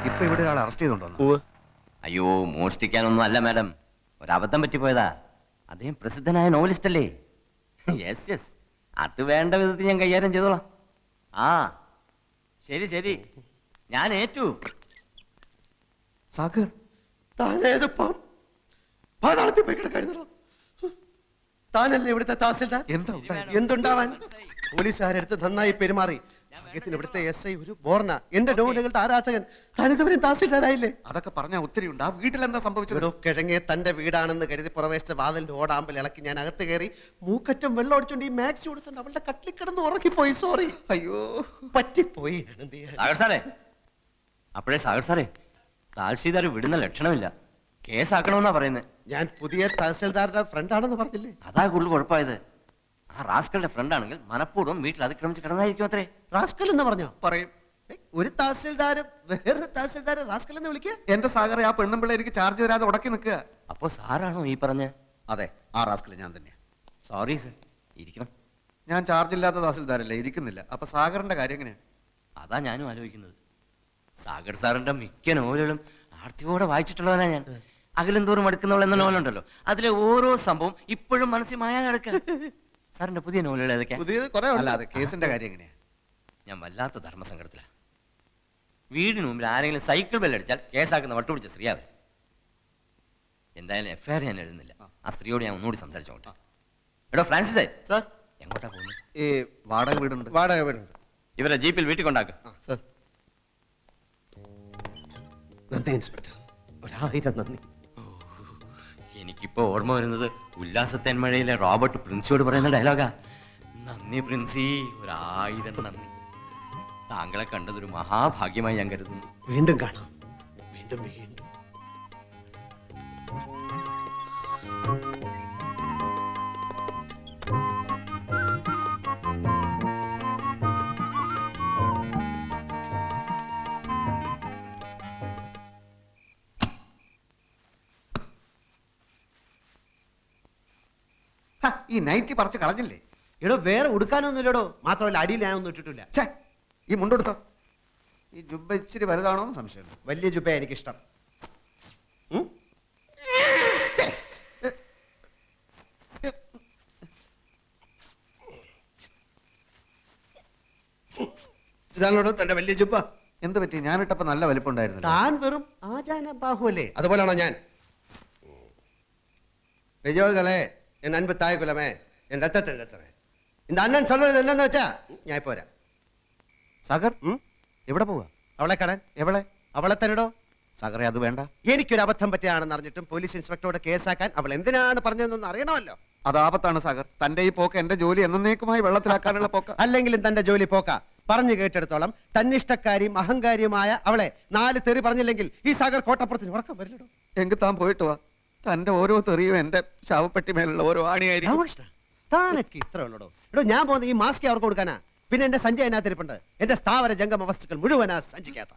ഇപ്പൊ ഇവിടെ ഒരാൾ അറസ്റ്റ് ചെയ്തോണ്ടോ? അയ്യോ, മോഷ്ടിക്കാനൊന്നും അല്ല മാഡം, ഒരബദ്ധം പറ്റിപ്പോയതാ. അദ്ദേഹം പ്രസിദ്ധനായ നോവലിസ്റ്റ് അല്ലേ? യെസ് യെസ്, അത് വേണ്ട വിധത്തിൽ ഞാൻ കൈകാര്യം ചെയ്തോളാം. ആ ശരി ശരി, ഞാൻ ഏറ്റു. സാഗർ, താനേതിപ്പം പാതാളത്തിൽ പോയി കിടക്കായിരുന്നോ? താനല്ലേ ഇവിടുത്തെ താസിൽദാർ? എന്തുണ്ടാവാൻ? പോലീസുകാരെടുത്ത് നന്നായി പെരുമാറി. ഭാഗ്യത്തിന് ഇവിടുത്തെ SI ഒരു ബോർണ, എന്റെ നോവലുകളുടെ ആരാധകൻ. താനിതുവരെയും താസിൽദാരായില്ലേ? അതൊക്കെ പറഞ്ഞാൽ ഒത്തിരി ഉണ്ട്. ആ വീട്ടിൽ എന്താ സംഭവിച്ചത്? കിഴങ്ങെ തന്റെ വീടാണെന്ന് കരുതി പുറവേശത്തെ വാതിലിന്റെ ഓടാമ്പൽ ഇളക്കി ഞാൻ അകത്ത് കയറി മൂക്കറ്റം വെള്ളം ഒടിച്ചോണ്ട് ഈ മാക്സി കൊടുത്തോണ്ട് അവളുടെ കട്ടിൽ കിടന്ന് ഉറക്കിപ്പോയി. സോറി, അയ്യോ പറ്റിപ്പോയി. സാഗർ സാറേ, അപ്പോഴേ സാഗർ സാറേ, താൽഷീദാർ വിടുന്ന ലക്ഷണമില്ല. കേസാക്കണമെന്നാ പറയുന്നത്. ഞാൻ പുതിയ തഹസിൽദാരുടെ ഫ്രണ്ട് ആണെന്ന് പറഞ്ഞില്ലേ? അതാ കൂടുതൽ കുഴപ്പമായത്. ആ റാസ്കളുടെ ഫ്രണ്ട് ആണെങ്കിൽ മനഃപൂർവ്വം വീട്ടിൽ അതിക്രമിച്ച് കിടന്നായിരിക്കും അത്രേ. റാസ്കൽ എന്ന് പറഞ്ഞോ? പറയും. ഒരു തഹസിൽദാരും വേറൊരു തഹസിൽദാരെ റാസ്കൽ എന്ന് വിളിക്കുക? എന്റെ സാഗറെ, ആ പെണ്ണും പിള്ളേ എനിക്ക് ചാർജ് തരാതെ ഉടക്കി നിൽക്കുക. അപ്പോ സാറാണോ ഈ പറഞ്ഞ? അതെ, ആ റാസ്കൽ ഞാൻ തന്നെയാ. സോറി സർ, ഇരിക്കണം. ഞാൻ ചാർജ് ഇല്ലാത്ത തഹസിൽദാരല്ലേ, ഇരിക്കുന്നില്ല. അപ്പൊ സാഗറിന്റെ കാര്യം എങ്ങനെയാ? അതാ ഞാനും ആലോചിക്കുന്നത്. സാഗർ സാറിന്റെ മിക്ക നോവലുകളും ആർത്തിയോടെ വായിച്ചിട്ടുള്ളവനാ ഞാൻ. അകലും തോറും അടുക്കുന്നവൾ എന്ന നോവലുണ്ടല്ലോ, അതിലെ ഓരോ സംഭവം ഇപ്പോഴും മനസ്സിൽ മായാൻ കിടക്കുക. സാറിന്റെ പുതിയ നോവലുകൾ ഏതൊക്കെയാ? അല്ലാതെ കേസിന്റെ കാര്യം എങ്ങനെയാ? ഞാൻ വല്ലാത്ത ധർമ്മസങ്കടത്തിലാ. വീടിന് മുമ്പിൽ ആരെങ്കിലും സൈക്കിൾ ബെല്ലടിച്ചാൽ കേസാക്കുന്ന വട്ടുപിടിച്ച സ്ത്രീ അവർ. എന്തായാലും FIR ഞാൻ എഴുതുന്നില്ല. ആ സ്ത്രീയോട് ഞാൻ ഒന്നുകൂടി സംസാരിച്ചോട്ടെ. എടോ ഫ്രാൻസിസേ, സാർ എങ്ങോട്ടാ പോകുന്നത്? ഈ വാടക വീടുണ്ട്. വാടക വീടുണ്ട്. ഇവരെ ജീപ്പിൽ വീട്ടിൽ കൊണ്ടാക്കുക. സാർ, നന്ദി ഇൻസ്പെക്ടർ, 1000 നന്ദി. എനിക്കിപ്പോ ഓർമ്മ വരുന്നത് ഉല്ലാസത്തേന്മഴയിലെ റോബർട്ട് പ്രിൻസിയോട് പറയുന്ന ഡയലോഗാ. നന്ദി പ്രിൻസി, 1000 നന്ദി. താങ്കളെ കണ്ടതൊരു മഹാഭാഗ്യമായി ഞാൻ കരുതുന്നു. വീണ്ടും കാണാം, വീണ്ടും വീണ്ടും. ഈ നൈറ്റി പറിച്ച് കളഞ്ഞില്ലേ? എടോ, വേറെ ഉടുക്കാനൊന്നുമില്ലടോ. മാത്രമല്ല അടിയിൽ ഞാനൊന്നും ഇട്ടിട്ടില്ല. ഈ മുണ്ടെടുത്തോ. ഈ ജുബ്ബ ഇച്ചിരി വലുതാണോ എന്ന് സംശയമുണ്ട്. വലിയ ജുബ എനിക്കിഷ്ടം. ഇതാണോ തന്റെ വലിയ ജുബ? എന്ത് പറ്റി? ഞാനിട്ടപ്പോ നല്ല വലിപ്പം ഉണ്ടായിരുന്നു. താൻ വെറും ആചാന ബാഹുവല്ലേ? അതുപോലാണോ ഞാൻ? பெரியோர்களே, என் அன்பு தாய் குலமே, என் ரத்தத்தின் ரத்தமே, இந்த அண்ணன் சொல்றது என்னன்னு വെച്ചാ ഞാൻ ഇപ്പോ വരാം. സാഗർ, എവിടെ പോവാ? അവളെ കാണാൻ. എവളെ? അവളെ തന്നെടോ. സാഗറെ, അത് വേണ്ട. എനിക്കൊരു അബദ്ധം പറ്റിയാണെന്ന് അറിഞ്ഞിട്ടും പോലീസ് ഇൻസ്പെക്ടറോട് കേസാക്കാൻ അവൾ എന്തിനാണ് പറഞ്ഞതെന്ന് അറിയണമല്ലോ. അത് ആപത്താണ് സാഗർ. തന്റെ ഈ പോക്ക് എന്റെ ജോലി എന്നേക്കുമായി വെള്ളത്തിലാക്കാനുള്ള പോക്ക. അല്ലെങ്കിലും തന്റെ ജോലി പോക്ക. പറഞ്ഞു കേട്ടെടുത്തോളം തന്നിഷ്ടക്കാരിയും അഹങ്കാരിയുമായ അവളെ 4 തെറി പറഞ്ഞില്ലെങ്കിൽ ഈ സാഗർ കോട്ടപ്പുറത്തിന് ഉറക്കം വരില്ലടോ. എങ്കിൽ താൻ പോയിട്ട് വാ. തന്റെ ഓരോ തെറിയും എന്റെ ശവപ്പെട്ടി മേലുള്ള ഓരോ ആണിയായിരിക്കും. താനൊക്കെ ഇത്ര ഉള്ളടോ. എടോ, ഞാൻ പോകുന്ന ഈ മാസ്ക് അവർക്ക് കൊടുക്കാനാ. പിന്നെ എന്റെ സഞ്ചി അതിനകത്തിരിപ്പുണ്ട്. എന്റെ സ്ഥാവര ജംഗമ വസ്തുക്കൾ മുഴുവനാ സഞ്ചിക്കാത്ത.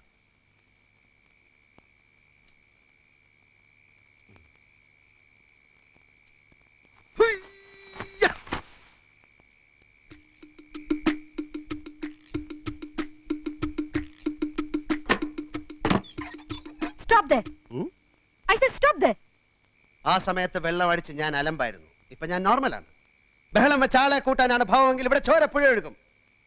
Stop there. I said stop there. ആ സമയത്ത് വെള്ളം അടിച്ച് ഞാൻ അലമ്പായിരുന്നു. ഇപ്പൊ ഞാൻ നോർമലാണ്. ബഹളം വെച്ച ആളെ കൂട്ടാനാണ് ഭാവമെങ്കിൽ ഇവിടെ ചോര പുഴ ഒഴുകും.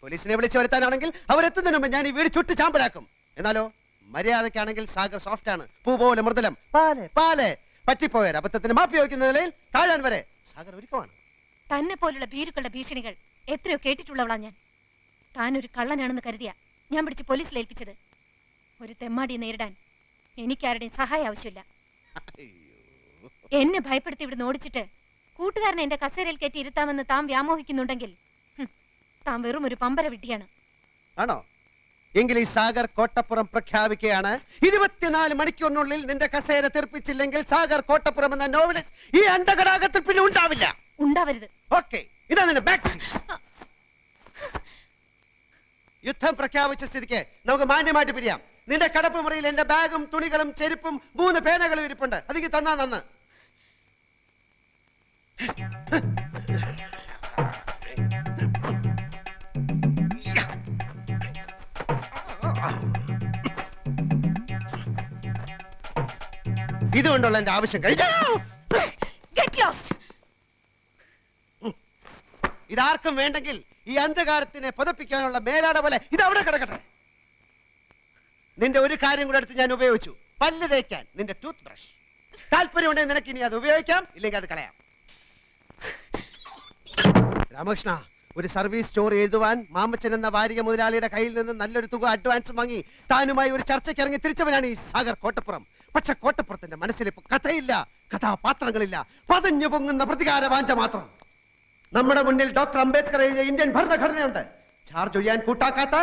പോലീസിനെ വിളിച്ചു വരുത്താനാണെങ്കിൽ അവരെത്തുന്നതിന് മുമ്പ് ഞാൻ ഈ വീട് ചുട്ട് ചാമ്പലാക്കും. എന്നാലോ മര്യാദക്കാണെങ്കിൽ സാഗർ സോഫ്റ്റ് ആണ്, പൂ പോലെ മൃദുലം. പാലെ പാലെ പറ്റിപ്പോയ അബദ്ധത്തിന് മാപ്പി വയ്ക്കുന്ന നിലയിൽ താഴാൻ വരെ സാഗർ ഒരുക്കമാണ്. തന്നെ പോലുള്ള ഭീരുക്കളുടെ ഭീഷണികൾ എത്രയോ കേട്ടിട്ടുള്ളവളാ ഞാൻ. താനൊരു കള്ളനാണെന്ന് കരുതിയാ ഞാൻ പിടിച്ച് പോലീസിൽ ഏൽപ്പിച്ചത്. ഒരു തെമ്മാടിയെ നേരിടാൻ എനിക്കാരുടെയും സഹായം ആവശ്യമില്ല. എന്നെ ഭയപ്പെടുത്തി ഇവിടുന്ന് ഓടിച്ചിട്ട് കൂട്ടുകാരനെ എന്റെ കസേരയിൽ കയറ്റി ഇരുത്താമെന്ന് താൻ വ്യാമോഹിക്കുന്നുണ്ടെങ്കിൽ താൻ വെറും ഒരു പമ്പര വിട്ടിയാണ്. ആണോ? എങ്കിൽ ഈ സാഗർ കോട്ടപ്പുറം പ്രഖ്യാപിക്കുകയാണ്. 24 മണിക്കൂറിനുള്ളിൽ നിന്റെ കസേര തെറിപ്പിച്ചില്ലെങ്കിൽ സാഗർ കോട്ടപ്പുറം എന്ന നോവലിസ്റ്റ് ഈ അണ്ടകടാകത്തിൽ പിന്നെ ഉണ്ടാവില്ല. ഉണ്ടാവരുത്. ഓക്കെ, ഇതാ നിന്റെ ബാക്ക്. യുദ്ധം പ്രഖ്യാപിച്ച സ്ഥിതിക്ക് നമുക്ക് മാന്യമായിട്ട് പിരിയാം. നിന്റെ കടപ്പ് മുറിയിൽ എന്റെ ബാഗും തുണികളും ചെരുപ്പും 3 പേനകളും ഇരിപ്പുണ്ട്. അതിക്ക് തന്നാ നന്ന്. ഇതുകൊണ്ടുള്ള എന്റെ ആവശ്യം കഴിച്ചു. Get lost. ഇതാർക്കും വേണ്ടെങ്കിൽ ഈ അന്ധകാരത്തിനെ പതപ്പിക്കാനുള്ള മേലാട പോലെ ഇത് അവിടെ കിടക്കട്ടെ. നിന്റെ ഒരു കാര്യം കൂടെ എടുത്ത് ഞാൻ ഉപയോഗിച്ചു, പല്ല് തേക്കാൻ നിന്റെ ടൂത്ത് ബ്രഷ്. താല്പര്യമുണ്ടെങ്കിൽ നിനക്ക് ഇനി അത് ഉപയോഗിക്കാം, ഇല്ലെങ്കിൽ അത് കളയാം. രാമകൃഷ്ണ, ഒരു സർവീസ് സ്റ്റോറി എഴുതുവാൻ മാമച്ചൻ എന്ന വാരിക മുതലാളിയുടെ കയ്യിൽ നിന്ന് നല്ലൊരു തുക അഡ്വാൻസ് വാങ്ങി താനുമായി ഒരു ചർച്ചയ്ക്ക് ഇറങ്ങി തിരിച്ചവനാണ് ഈ സാഗർ കോട്ടപ്പുറം. പക്ഷെ കോട്ടപ്പുറത്തിന്റെ മനസ്സിൽ ഇപ്പൊ കഥയില്ല, കഥാപാത്രങ്ങളില്ല, പതഞ്ഞു പൊങ്ങുന്ന പ്രതികാര വാഞ്ച മാത്രം. നമ്മുടെ മുന്നിൽ ഡോക്ടർ അംബേദ്കർ എഴുതിയ ഇന്ത്യൻ ഭരണഘടനയുണ്ട്. ചാർജ് ഒഴിയാൻ കൂട്ടാക്കാത്ത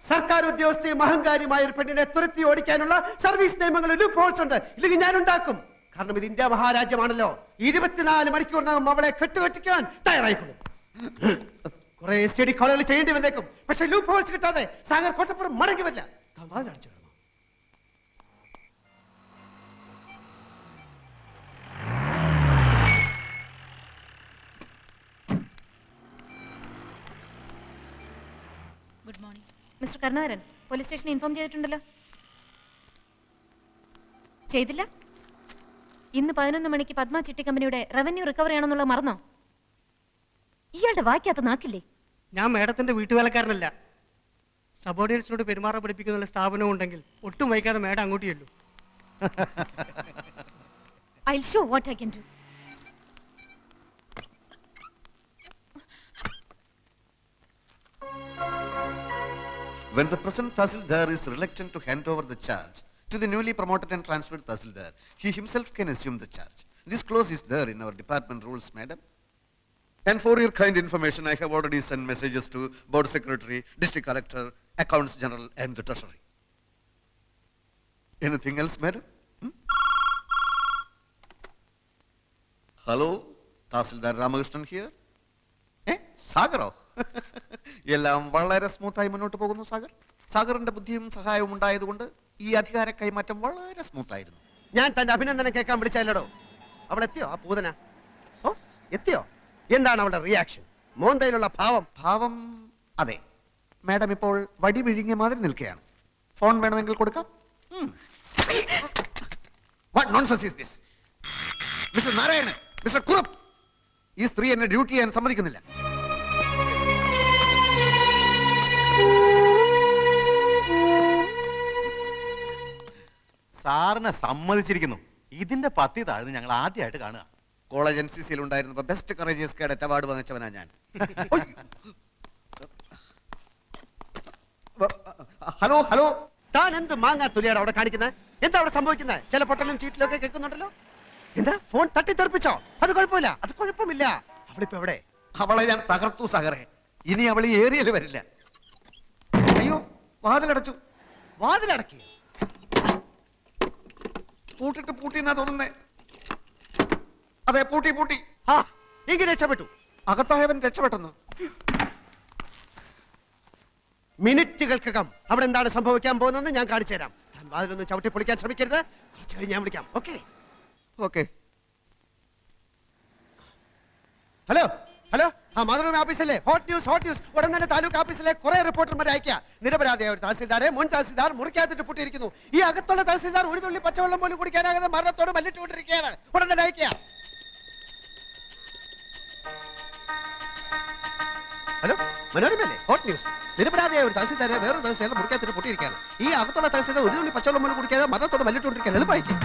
സർക്കാർ ഉദ്യോഗസ്ഥയും അഹങ്കാരിയുമായ ഒരു പെണ്ണിനെ തുരത്തി ഓടിക്കാനുള്ള സർവീസ് നിയമങ്ങളിൽ ലൂപ്പ് ഹോൾസ് ഉണ്ട്. ഇല്ലെങ്കിൽ ഞാൻ ഉണ്ടാക്കും. കാരണം ഇത് ഇന്ത്യ മഹാരാജ്യമാണല്ലോ. 24 മണിക്കൂറിനകം അവളെ കെട്ടുകെട്ടിക്കാൻ തയ്യാറായിക്കൊള്ളും. കുറെ സ്റ്റഡി കോളുകൾ ചെയ്യേണ്ടി വന്നേക്കും. പക്ഷെ ലൂപ്പ് ഹോൾസ് കിട്ടാതെ സാഗർ കോട്ടപ്പുറം മടങ്ങി വരില്ല. അടിച്ചു കിടന്നു. Good morning mister Karunakaran. Police സ്റ്റേഷനിൽ ഇൻഫോം ചെയ്തിട്ടുണ്ടല്ലോ. ചെയ്തില്ല? ഇന്ന് 11 മണിക്ക് പത്മ ചിട്ടി കമ്പനിയുടെ റവന്യൂ റിക്കവറി ആണെന്നുള്ളത് മറന്നോ? ഇയാളുടെ വായിക്കാത്ത നാക്കില്ലേ? ഞാൻ മേഡത്തിന്റെ വീട്ടുവേലക്കാരനല്ല. സബോർഡിനേറ്റ്സിനോട് പെരുമാറാൻ പഠിപ്പിക്കുന്ന സ്ഥാപനം ഉണ്ടെങ്കിൽ ഒട്ടും വൈകാതെ മേഡം അങ്ങോട്ട് ചെല്ലു. I'll show what I can do. When the present Tahsildar is reluctant to hand over the charge to the newly promoted and transferred Tahsildar, he himself can assume the charge. This clause is there in our department rules, madam. And for your kind information, I have already sent messages to Board Secretary, District Collector, Accounts General, and the Treasury. Anything else, madam? Hello, Tahsildar Ramakrishnan here. സാഗറോ? എല്ലാം വളരെ സ്മൂത്തായി മുന്നോട്ട് പോകുന്നു സാഗർ. സാഗറിന്റെ ബുദ്ധിയും സഹായവും ഉണ്ടായതുകൊണ്ട് ഈ അധികാര കൈമാറ്റം വളരെ സ്മൂത്തായിരുന്നു. ഞാൻ തന്റെ അഭിനന്ദനം കേൾക്കാൻ വിളിച്ചല്ലോ. അവൾ എത്തിയോ? ആ പൂതന ഓ എത്തിയോ? എന്താണ് അവളുടെ റിയാക്ഷൻ? മോന്തയിലുള്ള ഭാവം? അതെ, മാഡം ഇപ്പോൾ വടി വിഴുങ്ങിയ മാതിരി നിൽക്കുകയാണ്. ഫോൺ വേണമെങ്കിൽ കൊടുക്കാം. What nonsense is this? Mister Narayanan, mister Kurup, ഈ സ്ത്രീ എന്നെ ഡ്യൂട്ടി ചെയ്യാൻ സമ്മതിക്കുന്നില്ല. സാറിനെ സമ്മതിച്ചിരിക്കുന്നു. ഇതിന്റെ പത്തി താഴ്ന്ന് ഞങ്ങൾ ആദ്യമായിട്ട് കാണുക. കോളേജ് NCC-യിൽ ഉണ്ടായിരുന്നപ്പോ ബെസ്റ്റ് കറേജിയസ് കേഡറ്റ് അവാർഡ് വാങ്ങിച്ചവനാ ഞാൻ. ഹലോ ഹലോ, താൻ എന്ത് മാങ്ങാ തുലിയാണ് അവിടെ കാണിക്കുന്നത്? എന്താ അവിടെ സംഭവിക്കുന്നത്? ചില പൊട്ടലും ചീറ്റിലും ഒക്കെ കേൾക്കുന്നുണ്ടല്ലോ. എന്താ ഫോൺ തട്ടിത്തെറിപ്പിച്ചോ? അത് കുഴപ്പമില്ല, അത് കുഴപ്പമില്ല. അവളിപ്പോ എവിടെ? അവളെ ഞാൻ തകർത്തു സാഗറെ. ഇനി അവൾ ഈ ഏരിയയിൽ വരില്ല. അയ്യോ, വാതിലടച്ചു. വാതിലടക്കി? പൂട്ടി എന്നാ തോന്നുന്നേ. അതെ, പൂട്ടി. ആ, എങ്കിൽ രക്ഷപ്പെട്ടു. അകത്തായവൻ രക്ഷപ്പെട്ടെന്ന്. മിനിറ്റുകൾക്കകം അവിടെ എന്താണ് സംഭവിക്കാൻ പോകുന്നത് ഞാൻ കാണിച്ചു തരാം. താൻ വാതിലൊന്നും ചവിട്ടി പൊളിക്കാൻ ശ്രമിക്കരുത്. കുറച്ച് കഴിഞ്ഞ് ഞാൻ വിളിക്കാം. ഓക്കെ. ഹലോ, ആ മാതൃഭൂമി ഓഫീസല്ലേ? Hot news. ഉടൻ തന്നെ താലൂക്ക് ഓഫീസിലെ കുറെ റിപ്പോർട്ടർമാരെ അയക്കുക. നിരപരാധിയായ ഒരു തഹസിൽദാരെ മുൻ തഹസിൽദാർ മുറിക്കാത്തിട്ട് പൂട്ടിയിരിക്കുന്നു. ഈ അകത്തുള്ള തഹസിൽദാർ ഒരു തുള്ളി പച്ചവെള്ളം പോലും കുടിക്കാനാകാതെ മരണത്തോട് മല്ലിട്ടുകൊണ്ടിരിക്കുകയാണ്. ഉടൻ തന്നെ അയക്കുക. ഹലോ, മനോരമല്ലേ? Hot news. നിരപരാധിയായ ഒരു തഹസിൽദാരെ വേറൊരു തഹസിൽദാരെ മുറിക്കാത്തിട്ട് പൂട്ടിയിരിക്കുകയാണ്. ഈ അകത്തുള്ള തഹസിൽദാർ ഒരു തുള്ളി പച്ചവെള്ളം പോലും കുടിക്കാതെ മരണത്തോട് മല്ലിട്ടുകൊണ്ടിരിക്കുകയാണ്. എളുപ്പമായിരിക്കും.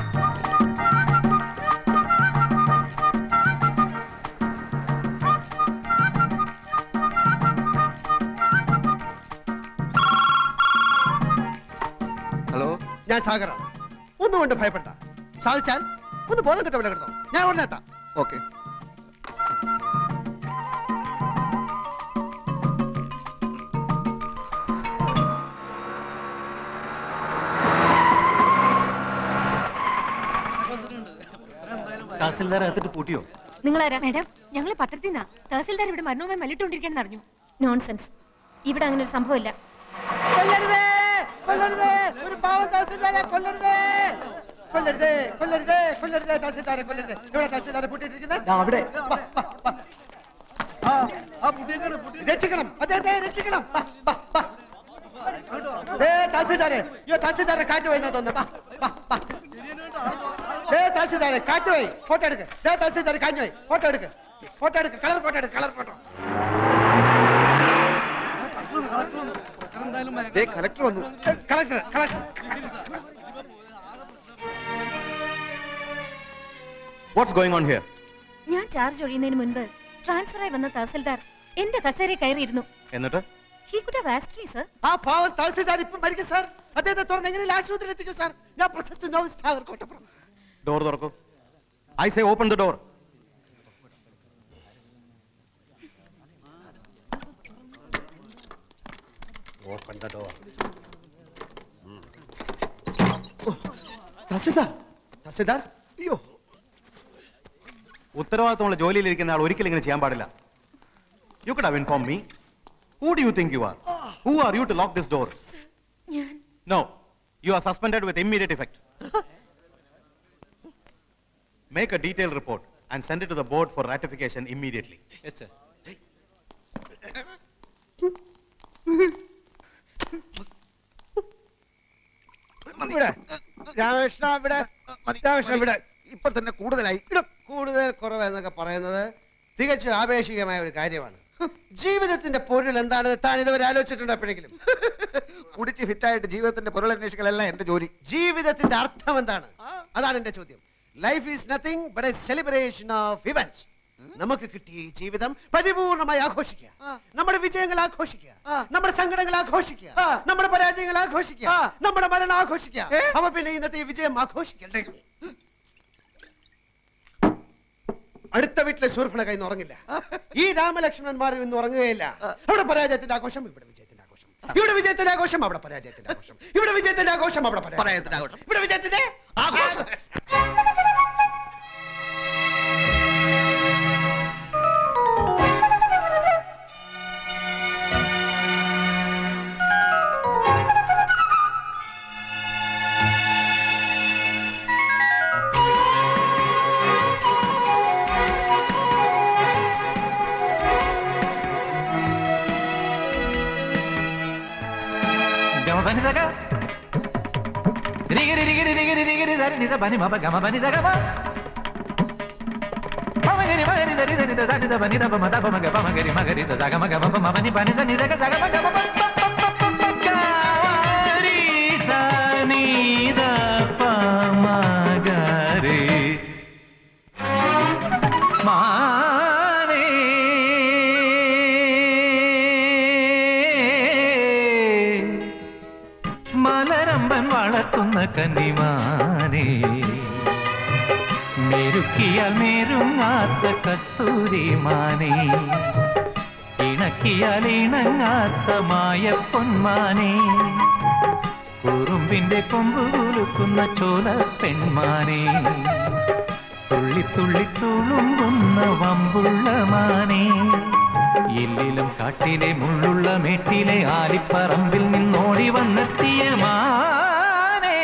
ഞാൻ സാഗറാണ്. ഒന്നുകൊണ്ട് ഭയപ്പെട്ട. സാധിച്ചാൽ ഒന്ന് ബോധം കിട്ട വില കിടന്നോ. ഞാൻ ഉടനെ എത്താം. ഓക്കെ. തഹസിൽദാർ അകത്തിട്ട് പൂട്ടിയോ? നിങ്ങളാരാ? മാഡം, ഞങ്ങൾ പത്രത്തിൽ നിന്നാ. തഹസിൽദാർ ഇവിടെ മരണവുമായി മല്ലിട്ടുകൊണ്ടിരിക്കാൻ അറിഞ്ഞു. നോൺസെൻസ്. ഇവിടെ അങ്ങനെ ഒരു സംഭവമില്ല. ഒരു പാവം തഹസിൽദാരെ കൊല്ലരുതേ. തഹസിൽദാരെ കൊല്ലരുത്. ഇവിടെ തഹസിൽദാരെ പൂട്ടിയിട്ടിരിക്കുന്നത്. രക്ഷിക്കണം, അദ്ദേഹത്തെ രക്ഷിക്കണം. തഹസിൽദാരെ കാറ്റ് പോയെന്നാ തോന്നുന്നു. തഹസിൽദാരെ കാറ്റുപോയി ഫോട്ടോ എടുക്ക്. തഹസിൽദാർ കാഞ്ഞുപോയി ഫോട്ടോ എടുക്ക്. ഫോട്ടോ എടുക്ക്. കളർ ഫോട്ടോ എടുക്ക്. Colour photo. കളക്ടർ വന്നു. Collector collector. What's going on here? ഞാൻ ചാർജ് ഒഴിയുന്നതിന് മുൻപ് ട്രാൻസ്ഫറായി വന്ന തഹസിൽദാർ എന്റെ കസേരയിൽ കയറിയിരുന്നു. എന്നിട്ട് he could have asked me sir. ആ പാവം തഹസിൽദാർ ഇപ്പം മരിക്കും സാർ. അദ്ദേഹത്തെ തുറന്ന് എങ്ങനെയും ആശുപത്രിയിൽ എത്തിക്കും സാർ. ഞാൻ പ്രശസ്ത നോവൽ സാഗർ കോട്ടപ്പുറം. ഡോർ തുറക്കൂ. I say open the door. Open the door. Tahsildar tahsildar അയ്യോ. ഉത്തരവാദിത്തമുള്ള ജോലിയിലിരിക്കുന്ന ആൾ ഒരിക്കലും ഇങ്ങനെ ചെയ്യാൻ പാടില്ല. You could have inform me. Who do you think you are? Who are you to lock this door? ഞാൻ No, you are suspended with immediate effect. Make a detailed report and send it to the board for ratification immediately. Yes, sir. Ramakrishna ഇവിടെ. രാമകൃഷ്ണ ഇവിടെ. ഇപ്പൊ തന്നെ കൂടുതലായി. ഇവിടെ കൂടുതൽ കുറവ് എന്നൊക്കെ പറയുന്നത് തികച്ചും ആപേക്ഷികമായ ഒരു കാര്യമാണ്. ജീവിതത്തിന്റെ പൊരുൾ എന്താണെന്ന് താൻ ഇതുവരെ ആലോചിച്ചിട്ടുണ്ടോ എപ്പോഴെങ്കിലും? കുടിച്ച് ഫിറ്റായിട്ട് ജീവിതത്തിന്റെ പൊരുളന്വേഷിക്കലല്ല എന്റെ ജോലി. ജീവിതത്തിന്റെ അർത്ഥം എന്താണ്? അതാണ് എന്റെ ചോദ്യം. Life is nothing but A celebration of events. നമുക്ക് കിട്ടിയ ഈ ജീവിതം പരിപൂർണമായി ആഘോഷിക്കുക. നമ്മുടെ വിജയങ്ങൾ ആഘോഷിക്കുക, നമ്മുടെ സങ്കടങ്ങൾ ആഘോഷിക്കുക, നമ്മുടെ പരാജയങ്ങൾ ആഘോഷിക്കുക, നമ്മുടെ മരണം ആഘോഷിക്കുക. അപ്പൊ പിന്നെ ഇന്നത്തെ ഈ വിജയം ആഘോഷിക്കണ്ടേ? അടുത്ത വീട്ടിലെ ശൂർഭണ കൈന്ന് ഉറങ്ങില്ല. ഈ രാമലക്ഷ്മണന്മാർ ഇന്ന് ഉറങ്ങുകയില്ല. അവിടെ പരാജയത്തിന്റെ ആഘോഷം, ഇവിടെ വിജയത്തിന്റെ ആഘോഷം. ഇവിടെ വിജയത്തിന്റെ ആഘോഷം, അവിടെ പരാജയത്തിന്റെ ആഘോഷം. ഇവിടെ വിജയത്തിന്റെ ആഘോഷം, അവിടെ പരാജയത്തിന്റെ ആഘോഷം. ഇവിടെ വിജയത്തിന്റെ ആഘോഷം. മലരമ്പൻ വളർത്തുന്ന കന്നിമാനേ, മെരുക്കിയാൽ മെരുങ്ങാത്ത കസ്തൂരിമാനേ, ഇണക്കിയാൽ ഇണങ്ങാത്ത മായ പൊന്മാനേ, കുറുമ്പിന്റെ കൊമ്പ് കുലുക്കുന്ന ചോല പെൺമാനേ, തുള്ളി തുള്ളി തുളുമ്പുന്ന വമ്പുള്ള മാനേ, എല്ലിലും കാട്ടിലെ മുള്ളുള്ള മേട്ടിലെ ആലിപ്പറമ്പിൽ നിന്നോടി വന്നെത്തിയ മാനേ.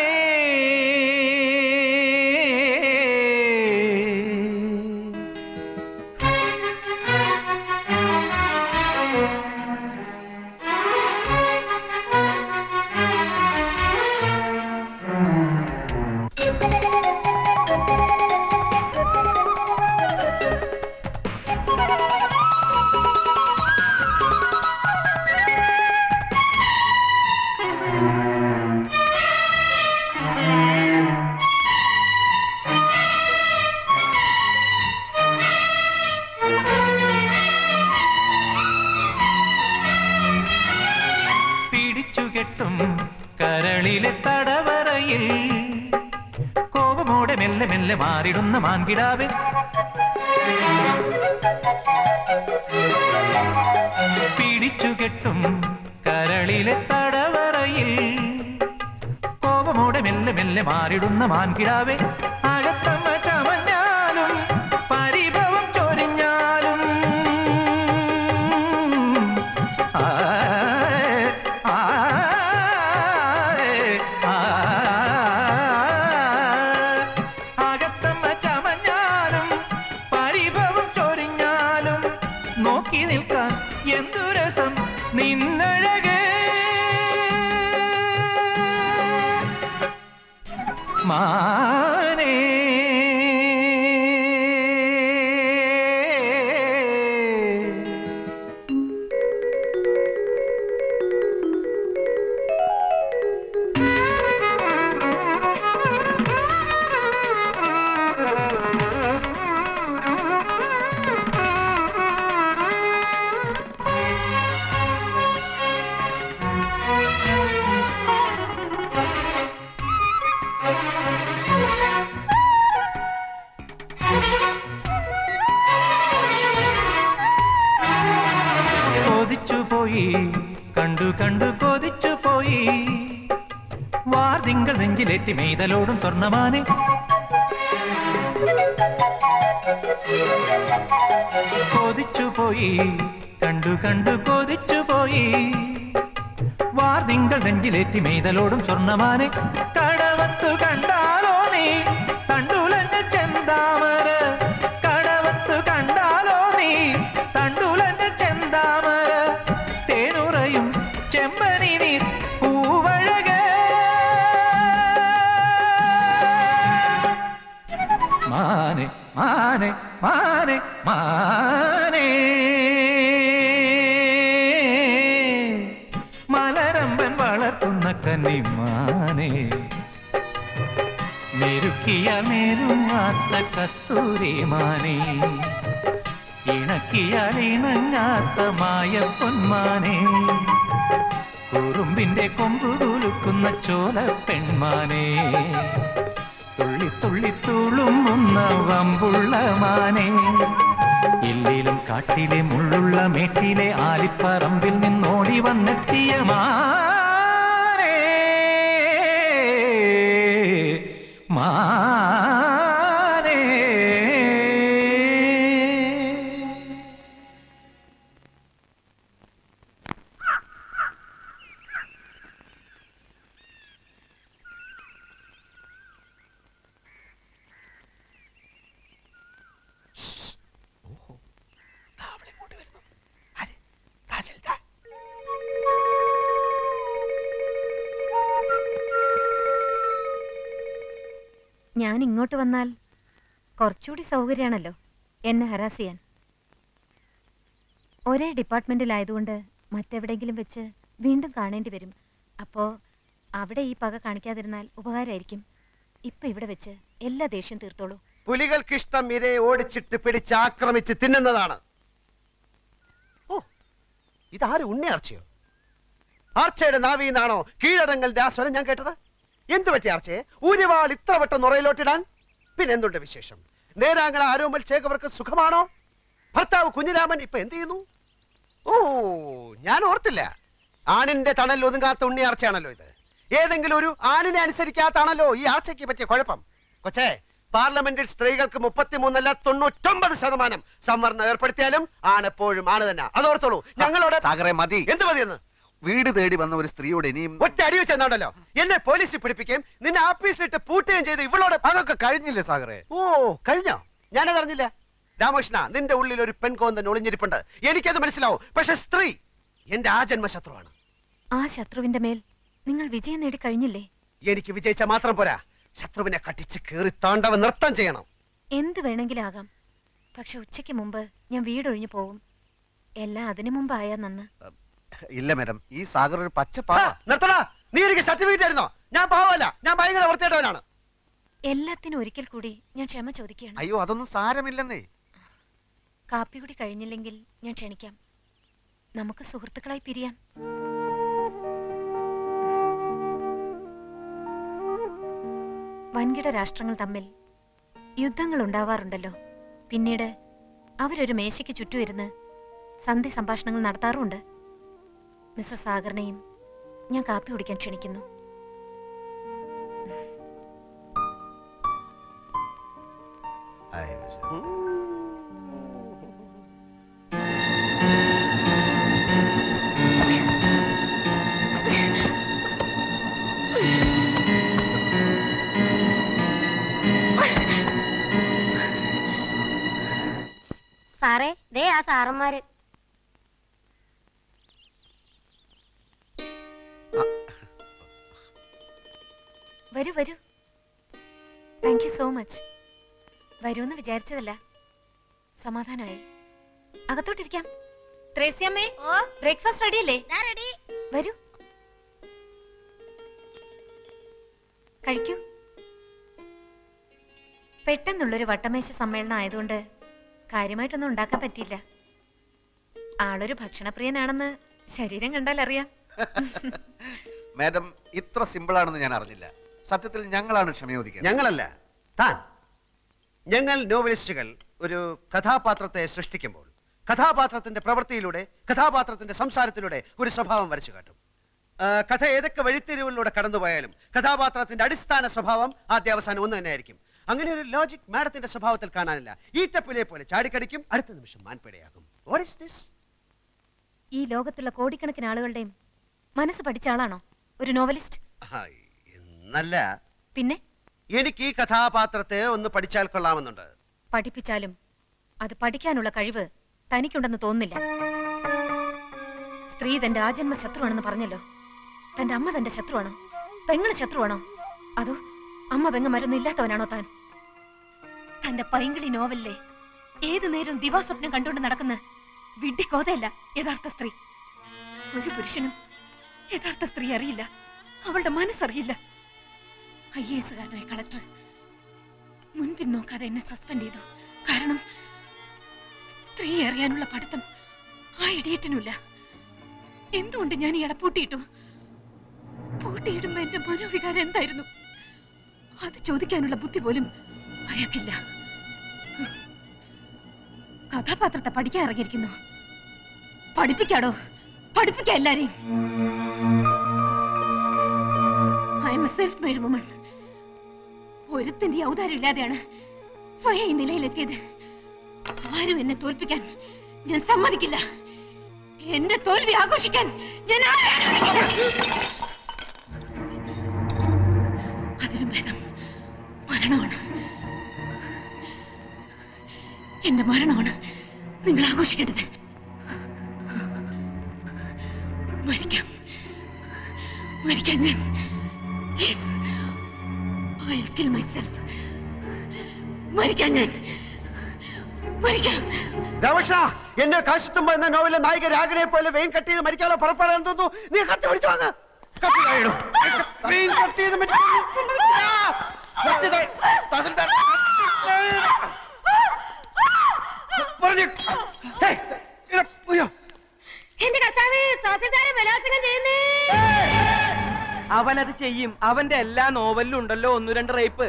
കരളിലെ തടവറയിൽ കോപമോടെ മെല്ലെ മെല്ലെ മാറിടുന്ന മാൻകിടാവേ, പിടിച്ചുകെട്ടും കരളിലെ തടവറയിൽ കോപമോടെ മെല്ലെ മെല്ലെ മാറിടുന്ന മാൻകിടാവേ, അകത്തമ്മ ചമഞ്ഞാലും പരിഭവം ചൊരിഞ്ഞാലും നോക്കി നിൽക്കാൻ എന്തു രസം നിന്നഴകേ. മാനേ കണ്ടു കൊതിച്ചു പോയി വാർതിങ്കൾ നെഞ്ചിലേറ്റി മെയ്തലോടും സ്വർണ്ണമാനെ കൊതിച്ചു പോയി കണ്ടു കണ്ടു കൊതിച്ചു പോയി വാർതിങ്കൾ നെഞ്ചിലേറ്റി മെയ്തലോടും സ്വർണ്ണമാനെ കടവത്തു കണ്ടാലോ നീ തണ്ടുലഞ്ഞ ചെന്താമര കടവത്തു കണ്ടാലോ നീ തണ്ടുലഞ്ഞ ചെന്താമര തേനുറയും ചെമ്പനി നീ പൂവഴക മാനെ മാനെ മാനെ മാനേ മലരമ്പൻ വളർത്തുന്ന കന്നിമാനെ മെരുക്കിയ മെരുങ്ങാത്ത കസ്തൂരി മാനെ ഇണക്കിയാൽ ഇണങ്ങാത്ത മായ പൊന്മാനെ കുറുമ്പിന്റെ കൊമ്പു കുലുക്കുന്ന ചോല പെൺമാനെ തുള്ളി തുള്ളി തുളുമ്പുന്ന വമ്പുള്ള മാനെ ഇല്ലിലും കാട്ടിലെ മുള്ളുള്ള മേട്ടിലെ ആലിപ്പറമ്പിൽ നിന്നോടി വന്നെത്തിയ മാനേ മാനേ ഞാൻ ഇങ്ങോട്ട് വന്നാൽ കുറച്ചുകൂടി സൗകര്യമാണല്ലോ എന്നെ ഹരാസ് ചെയ്യാൻ. ഒരേ ഡിപ്പാർട്ട്മെന്റിലായതുകൊണ്ട് മറ്റെവിടെയെങ്കിലും വെച്ച് വീണ്ടും കാണേണ്ടി വരും. അപ്പോൾ അവിടെ ഈ പക കാണിക്കാതിരുന്നാൽ ഉപകാരമായിരിക്കും. ഇപ്പൊ ഇവിടെ വെച്ച് എല്ലാ ദേഷ്യം തീർത്തോളൂ. പുലികൾക്കിഷ്ടം ഇരയെ ഓടിച്ചിട്ട് പിടിച്ച് ആക്രമിച്ച് തിന്നുന്നതാണ്. ഓ, ഇതാരും ഉണ്ണി ആർച്ചയോ? ആർച്ചയുടെ നാവിന്നാണോ കീഴടങ്ങളുടെ ആ സ്വരം ഞാൻ കേട്ടത്? എന്തു പറ്റി ആർച്ചയെ ഊരിവാൾ ഇത്ര വട്ടം നുറയിലോട്ടിടാൻ? പിന്നെ എന്തുണ്ട് വിശേഷം? നേരാങ്ങള ആരോമൽ ചേകവർക്ക് സുഖമാണോ? ഭർത്താവ് കുഞ്ഞിരാമൻ ഇപ്പൊ എന്ത് ചെയ്യുന്നു? ഓ, ഞാൻ ഓർത്തില്ല. ആണിന്റെ തണൽ ഒതുങ്ങാത്ത ഉണ്ണി ആർച്ചയാണല്ലോ ഇത്. ഏതെങ്കിലും ഒരു ആണിനെ അനുസരിക്കാത്താണല്ലോ ഈ ആർച്ചയ്ക്ക് പറ്റിയ കുഴപ്പം. കൊച്ചേ, പാർലമെന്റിൽ സ്ത്രീകൾക്ക് 33 അല്ല 99% സംവരണം ഏർപ്പെടുത്തിയാലും ആണെപ്പോഴും ആണ് തന്നെ. അതോർത്തോളൂ. ഞങ്ങളോട് സാഗറെ മതി. എന്ത് മതിയെന്ന്? വീട് തേടി വന്ന ഒരു സ്ത്രീയോട് ഇനിയും ഒറ്റ അടി വെച്ചെന്നാണല്ലോ എന്നെ പോലീസിൽ പിടിപ്പിക്കുകയും നിന്നെ ആഫീസിലിട്ട് പൂട്ടുകയും ചെയ്ത് ഇവളോട്. അതൊക്കെ കഴിഞ്ഞില്ലേ സാഗറെ? ഓ, കഴിഞ്ഞോ? ഞാനതറിഞ്ഞില്ല. രാമകൃഷ്ണ, നിന്റെ ഉള്ളിൽ ഒരു പെൺകോന്തൻ ഒളിഞ്ഞിരിപ്പുണ്ട്. എനിക്കത് മനസ്സിലാവും. പക്ഷെ സ്ത്രീ എന്റെ ആ ജന്മശത്രുവാണ്. ആ ശത്രുവിന്റെ മേൽ നിങ്ങൾ വിജയം നേടി കഴിഞ്ഞില്ലേ? എനിക്ക് വിജയിച്ച മാത്രം പോരാ, ശത്രുവിനെ കട്ടിച്ച് കീറി താണ്ടവ നൃത്തം ചെയ്യണം. എന്ത് വേണമെങ്കിലും ആകാം. പക്ഷെ ഉച്ചയ്ക്ക് മുമ്പ് ഞാൻ വീടൊഴിഞ്ഞു പോകും. എല്ലാം അതിനു മുമ്പായാ നന്ന്. ഇല്ല മാഡം, ഈ സാഗർ ഒരു പച്ച ആ, നിർത്തടാ. നീ എനിക്ക് സർട്ടിഫിക്കറ്റ് ആയിരുന്നോ? ഞാൻ പാവല്ല, ഞാൻ ഭയങ്കര വൃത്തിയായിട്ടവനാണ്. എല്ലാത്തിനും ഒരിക്കൽ കൂടി ഞാൻ ക്ഷമ ചോദിക്കുകയാണ്. അയ്യോ, അതൊന്നും സാരമില്ലെന്നേ. കാപ്പി കൂടി കഴിഞ്ഞില്ലെങ്കിൽ ഞാൻ ക്ഷണിക്കാം. നമുക്ക് സുഹൃത്തുക്കളായി പിരിയാം. വൻകിട രാഷ്ട്രങ്ങൾ തമ്മിൽ യുദ്ധങ്ങൾ ഉണ്ടാവാറുണ്ടല്ലോ. പിന്നീട് അവരൊരു മേശയ്ക്ക് ചുറ്റും ഇരുന്ന് സന്ധി സംഭാഷണങ്ങൾ നടത്താറുമുണ്ട്. മിസ്റ്റർ സാഗറിനെയും ഞാൻ കാപ്പി കുടിക്കാൻ ക്ഷണിക്കുന്നു. സാറേ, ദേ ആ സാറന്മാര്. വരൂ വരൂ. Thank you so much. വരൂന്ന് വിചാരിച്ചതല്ല. സമാധാനമായി. അകത്തോട്ടിരിക്കാം. ത്രേസ്യമ്മേ, ബ്രേക്ക്ഫാസ്റ്റ് റെഡിയല്ലേ? വരൂ, കഴിക്കൂ. പെട്ടെന്നുള്ളൊരു വട്ടമേശ സമ്മേളനം ആയതുകൊണ്ട് കാര്യമായിട്ടൊന്നും ഉണ്ടാക്കാൻ പറ്റിയില്ല. ആളൊരു ഭക്ഷണപ്രിയനാണെന്ന് ശരീരം കണ്ടാൽ അറിയാം. മാഡം, ഇത്ര സിമ്പിൾ ആണെന്ന് ഞാൻ അറിഞ്ഞില്ല. സത്യത്തിൽ ഞങ്ങളാണ് ക്ഷമയോദിക്കുന്നത്. ഞങ്ങളല്ല, താൻ. ഞങ്ങൾ നോവലിസ്റ്റുകൾ ഒരു കഥാപാത്രത്തെ സൃഷ്ടിക്കുമ്പോൾ കഥാപാത്രത്തിന്റെ പ്രവൃത്തിയിലൂടെ, കഥാപാത്രത്തിന്റെ സംസാരത്തിലൂടെ ഒരു സ്വഭാവം വരച്ചു കാട്ടും. കഥ ഏതൊക്കെ വഴിത്തിരിവുകളിലൂടെ കടന്നുപോയാലും കഥാപാത്രത്തിന്റെ അടിസ്ഥാന സ്വഭാവം ആദ്യ അവസാനം ഒന്ന് തന്നെയായിരിക്കും. അങ്ങനെ ഒരു ലോജിക് മാഡത്തിന്റെ സ്വഭാവത്തിൽ കാണാനില്ല. ഈറ്റപ്പിലെ പോലെ ചാടിക്കടിക്കും, അടുത്ത നിമിഷം മാൻപേടയാകും. What is this? ഈ ലോകത്തുള്ള കോടിക്കണക്കിന് ആളുകളുടെയും മനസ്സ് പഠിച്ച ആളാണോ ഒരു നോവലിസ്റ്റ്? എന്നല്ല, പിന്നെ എനിക്ക് ഈ കഥാപാത്രത്തെ ഒന്ന് പഠിച്ചാൽ കൊള്ളാമെന്നുണ്ട്. പഠിപ്പിച്ചാലും അത് പഠിക്കാനുള്ള കഴിവ് തനിക്കുണ്ടെന്ന് തോന്നുന്നില്ല. സ്ത്രീ തന്റെ ആജന്മ ശത്രുവാണെന്ന് പറഞ്ഞല്ലോ. തന്റെ അമ്മ തന്റെ ശത്രുവാണോ? പെങ്ങള് ശത്രുവാണോ? അതോ അമ്മ പെങ്ങന്മാരൊന്നും ഇല്ലാത്തവനാണോ താൻ? തന്റെ പൈങ്കിളി നോവലിലെ ഏതു നേരവും ദിവാസ്വപ്നം കണ്ടുകൊണ്ട് നടക്കുന്ന വിഡ്ഢിക്കോതയല്ല യഥാർത്ഥ സ്ത്രീ. ഒരു പുരുഷനും യഥാർത്ഥ സ്ത്രീ അറിയില്ല, അവളുടെ മനസ്സറിയില്ല. IAS കാരനായ കളക്ടർ മുൻപിൻ നോക്കാതെ എന്നെ സസ്പെൻഡ് ചെയ്തു. കാരണം സ്ത്രീ അറിയാനുള്ള പഠിത്തം ആ ഇഡിയറ്റിനുമില്ല. എന്തുകൊണ്ട് ഞാൻ ഇയാളെ പൂട്ടിയിട്ടു? പൂട്ടിയിടുമ്പോ എന്റെ മനോവികാരം എന്തായിരുന്നു? അത് ചോദിക്കാനുള്ള ബുദ്ധി പോലും അയാൾക്കില്ല. കഥാപാത്രത്തെ പഠിക്കാൻ ഇറങ്ങിയിരിക്കുന്നു. പഠിപ്പിക്കാടോ, പഠിപ്പിക്കാം എല്ലാരെയും. I am a self made woman. ഒരുത്തിന്റെ ഔദാര്യം ഇല്ലാതെയാണ് സ്വയം ഈ നിലയിലെത്തിയത്. ആരും എന്നെ തോൽപ്പിക്കാൻ ഞാൻ സമ്മതിക്കില്ല. എന്റെ തോൽവി ആഘോഷിക്കാൻ ഞാൻ അതിലും ഭേദം മരണമാണ്. എന്റെ മരണമാണ് നിങ്ങൾ ആഘോഷിക്കേണ്ടത്. മരിക്കാം, മരിക്കാൻ ഞാൻ. Yes, I'll kill myself. മരിക്കാൻ ഞാൻ, മരിക്കാം. രാമകൃഷ്ണ, എന്റെ കാശത്തുമ്പോ എന്ന നോവലിലെ നായിക രാഗിനെ പോലെ വെയിൻ കട്ട് ചെയ്ത് മരിക്കാനുള്ള പുറപ്പെടാൻ തോന്നുന്നു. നീ കത്തി പിടിച്ചു വാങ്ങ. എന്റെ കർത്താവേ, തഹസിൽദാരെ ബലാത്സംഗം ചെയ്യുന്നേ. അവനത് ചെയ്യും. അവന്റെ എല്ലാ നോവലിലും ഉണ്ടല്ലോ ഒന്ന് രണ്ട് റേപ്പ്.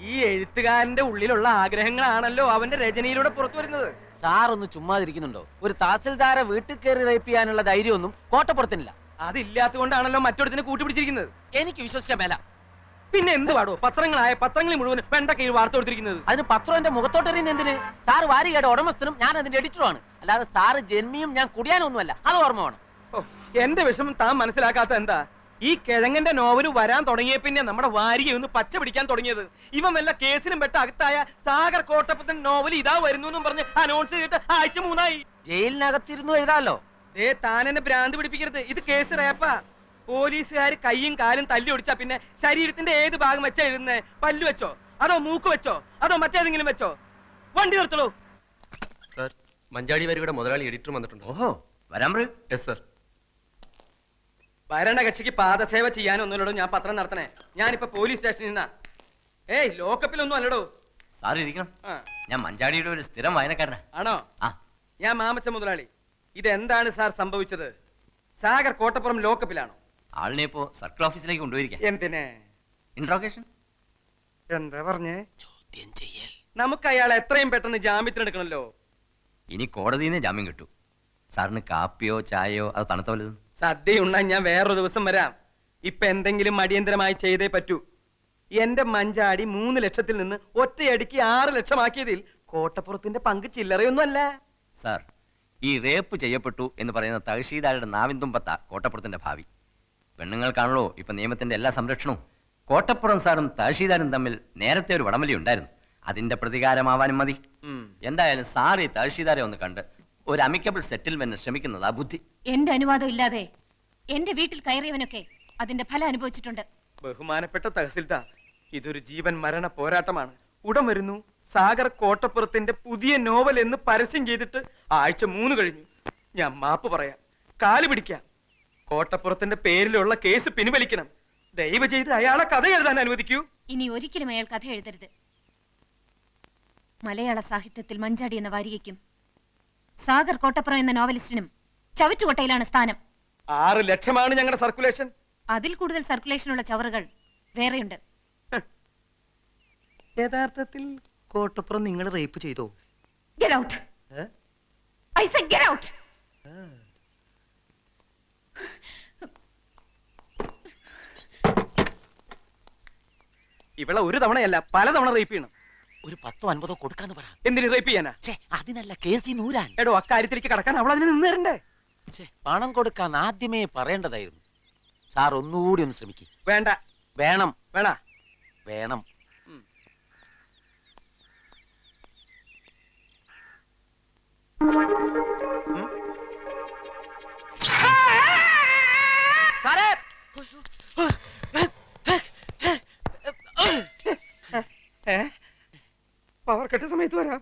ഈ എഴുത്തുകാരന്റെ ഉള്ളിലുള്ള ആഗ്രഹങ്ങളാണല്ലോ അവന്റെ രചനയിലൂടെ പുറത്തു വരുന്നത്. സാറൊന്ന് ചുമ്മാതിരിക്കുന്നുണ്ടോ? ഒരു തഹസിൽദാരെ വീട്ടിൽ കയറി റേപ്പ് ചെയ്യാനുള്ള ധൈര്യമൊന്നും കോട്ടപ്പുറത്തിനില്ല. അതില്ലാത്തതുകൊണ്ടാണല്ലോ മറ്റൊരുത്തിന് കൂട്ടുപിടിച്ചിരിക്കുന്നത്. എനിക്ക് വിശ്വസിക്കാൻ മേല. പിന്നെ എന്ത് പാടോ? പത്രങ്ങളായ പത്രങ്ങളിൽ മുഴുവൻ വെണ്ടക്കയിൽ വാർത്ത കൊടുത്തിരിക്കുന്നത്. അതിന് പത്രം എന്റെ മുഖത്തോട്ടെറിയുന്ന എന്തിന്? സാറ് വാരികയുടെ ഉടമസ്ഥനും ഞാൻ അതിന്റെ എഡിറ്ററുമാണ്. അല്ലാതെ സാറ് ജന്മിയും ഞാൻ കുടിയാനൊന്നുമല്ല. അത് ഓർമ്മ വേണം. എന്റെ വിഷമം താൻ മനസ്സിലാക്കാത്ത എന്താ? ഈ കിഴങ്ങന്റെ നോവല് വരാൻ തുടങ്ങിയ പിന്നെ നമ്മുടെ വാരിക ഒന്ന് പച്ച പിടിക്കാൻ തുടങ്ങിയത്. ഇവൻ വല്ല കേസിലും പെട്ട അകത്തായ സാഗർ കോട്ടപ്പത്തൻ നോവൽ ഇതാ വരുന്നു എന്നും പറഞ്ഞ് അനൗൺസ് ചെയ്തിട്ട് ആഴ്ച 3 ജയിലിനകത്തിരുന്നു എഴുതാലോ. താൻ എന്നെ ഭ്രാന്ത് പിടിപ്പിക്കരുത്. ഇത് കേസ് റേപ്പാ. പോലീസുകാർ കൈയും കാലും തല്ലി ഒടിച്ചാ പിന്നെ ശരീരത്തിന്റെ ഏത് ഭാഗം വെച്ചാ എഴുതുന്നേ? പല്ലു വെച്ചോ, അതോ മൂക്ക് വെച്ചോ, അതോ മറ്റേതെങ്കിലും വെച്ചോ? വണ്ടി നിർത്തളൂ. സർ, മഞ്ചാടി വരികയുടെ മുതലാളി എഡിറ്റർ വന്നിട്ടുണ്ട്. ഓഹോ, വരാൻ പറയൂ. Yes sir. ഭരണകക്ഷിക്ക് പാദസേവ ചെയ്യാനൊന്നുമില്ലടോ ഞാൻ പത്രം നടത്തണേ. ഞാനിപ്പോ പോലീസ് സ്റ്റേഷനിൽ നിന്നാ. ലോക്കപ്പിലൊന്നും അല്ലടോ. സാർ ഇരിക്കണം. ഞാൻ മഞ്ചാടിയുടെ ഒരു സ്ഥിരം വായനക്കാരനാ. ആണോ? ആ, ഞാൻ മാമച്ച മുതലാളി. ഇതെന്താണ് സാർ സംഭവിച്ചത്? സാഗർ കോട്ടപ്പുറം ലോക്കപ്പിലാണോ? ആളിനെ ഇപ്പോ സർക്കിൾ ഓഫീസിലേക്ക് കൊണ്ടുപോയിരിക്കാം. എന്തിനെ? ഇൻട്രോഗേഷൻ. എന്താ പറഞ്ഞേ? ചോദ്യം ചെയ്യൽ. നമുക്ക് അയാളെ എത്രയും പെട്ടെന്ന് ജാമ്യത്തിനെടുക്കണല്ലോ. ഇനി കോടതിയിൽ നിന്ന് ജാമ്യം കിട്ടൂ. സാറിന് കാപ്പിയോ ചായയോ അത് തണുത്ത വല്ലതും? സദ്യ ഉണ്ണാൻ ഞാൻ വേറൊരു ദിവസം വരാം. ഇപ്പൊ എന്തെങ്കിലും അടിയന്തരമായി ചെയ്തേ പറ്റൂ. എന്റെ മഞ്ചാടി 3 ലക്ഷത്തിൽ നിന്ന് ഒറ്റയടിക്ക് 6 ലക്ഷമാക്കിയതിൽ കോട്ടപ്പുറത്തിന്റെ പങ്ക് ചില്ലറയൊന്നും അല്ല. സാർ, ഈ റേപ്പ് ചെയ്യപ്പെട്ടു എന്ന് പറയുന്ന തഹസീൽദാരുടെ നാവിന്തുമ്പത്ത കോട്ടപ്പുറത്തിന്റെ ഭാവി. പെണ്ണുങ്ങൾക്കാണല്ലോ ഇപ്പൊ നിയമത്തിന്റെ എല്ലാ സംരക്ഷണവും. കോട്ടപ്പുറം സാറും തഹസീൽദാരും തമ്മിൽ നേരത്തെ ഒരു വടംവലി ഉണ്ടായിരുന്നു. അതിന്റെ പ്രതികാരമാവാനും മതി. എന്തായാലും സാർ ഈ തഹസീൽദാരെ ഒന്ന് കണ്ട് ഒരു അമിക്കബിൾ സെറ്റിൽമെന്റ് ശ്രമിക്കുന്നതാ ബുദ്ധി. എന്റെ അനുവാദം ഇല്ലാതെ എന്റെ വീട്ടിൽ കയറിയവനൊക്കെ അതിന്റെ ഫലം അനുഭവിച്ചിട്ടുണ്ട്. ബഹുമാനപ്പെട്ട തഹസിൽദാർ, ഇതൊരു ജീവൻ മരണ പോരാട്ടമാണ്. ഉടൻ വരുന്നു. സാഗർ കോട്ടപ്പുറത്തിന്റെ പുതിയ നോവൽ എന്ന് പരസ്യം ചെയ്തിട്ട് ആഴ്ച 3 കഴിഞ്ഞു. ഞാൻ മാപ്പ് പറയാം, കാല് പിടിക്കാം. കോട്ടപ്പുറത്തിന്റെ പേരിലുള്ള കേസ് പിൻവലിക്കണം. ദയവ് ചെയ്ത് അയാളെ കഥ എഴുതാൻ അനുവദിക്കൂ. ഇനി ഒരിക്കലും അയാൾ കഥ എഴുതരുത്. മലയാള സാഹിത്യത്തിൽ മഞ്ചാടി എന്ന വാരികയ്ക്കും സാഗർ കോട്ടപ്പുറം എന്ന നോവലിസ്റ്റിനും ചവറ്റുകൊട്ടയിലാണ് സ്ഥാനം. 6 ലക്ഷമാണ് ഞങ്ങളുടെ സർക്കുലേഷൻ. അതിൽ കൂടുതൽ സർക്കുലേഷനുള്ള ചവറുകൾ വേറെയുണ്ട്. യഥാർത്ഥത്തിൽ കോട്ടപ്പുറം നിങ്ങൾ റേപ്പ് ചെയ്തോ? Get out. I said get out. ഇവളെ ഒരു തവണയല്ല പല തവണ റേപ്പ് ചെയ്യണം. ഒരു 10-50 കൊടുക്കാന്ന് പറ. എന്തിനു റേപ്പ് ചെയ്യാനാ? അതിനല്ല കേസി നൂരാൻ. എടോ അക്കാര്യത്തിലേക്ക് കടക്കാൻ അവൾ അതിന് നിന്ന് തരണ്ടേ? പണം കൊടുക്കാൻ ആദ്യമേ പറയേണ്ടതായിരുന്നു. സാർ ഒന്നുകൂടി ഒന്ന് ശ്രമിക്കും. വേണ്ട. വേണം. വേണ. വേണം. സാറേ പവർ കട്ട് സമയത്ത് വരാം.